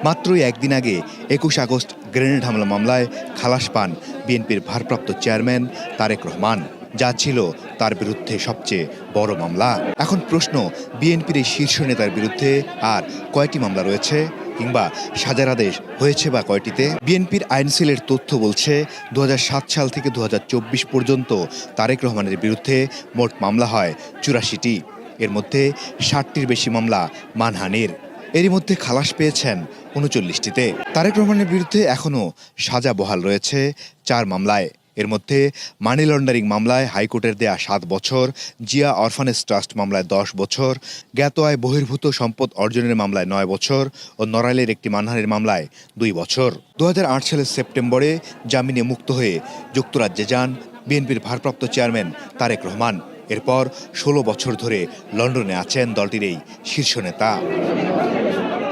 মাত্রই একদিন আগে ২১ আগস্ট গ্রেনেড হামলা মামলায় খালাস পান বিএনপির ভারপ্রাপ্ত চেয়ারম্যান তারেক রহমান, যা ছিল তার বিরুদ্ধে সবচেয়ে বড় মামলা। এখন প্রশ্ন, বিএনপির এই শীর্ষ নেতার বিরুদ্ধে আর কয়টি মামলা রয়েছে, কিংবা সাজার আদেশ হয়েছে বা কয়টিতে? বিএনপির আইনসেলের তথ্য বলছে ২০০৭ সাল থেকে ২০২৪ পর্যন্ত তারেক রহমানের বিরুদ্ধে মোট মামলা হয় ৮৪টি। এর মধ্যে ৬০টির বেশি মামলা মানহানির। এরই মধ্যে খালাস পেয়েছেন ৩৯টিতে। তারেক রহমানের বিরুদ্ধে এখনও সাজা বহাল রয়েছে ৪ মামলায়। এর মধ্যে মানি লন্ডারিং মামলায় হাইকোর্টের দেয়া ৭ বছর, জিয়া অরফানেজ ট্রাস্ট মামলায় ১০ বছর, জ্ঞাত আয় বহির্ভূত সম্পদ অর্জনের মামলায় ৯ বছর ও নড়াইলের একটি মানহানির মামলায় ২ বছর। ২০০৮ সালের সেপ্টেম্বরে জামিনে মুক্ত হয়ে যুক্তরাজ্যে যান বিএনপির ভারপ্রাপ্ত চেয়ারম্যান তারেক রহমান। এরপর ১৬ বছর ধরে লন্ডনে আছেন দলটির এই শীর্ষ নেতা।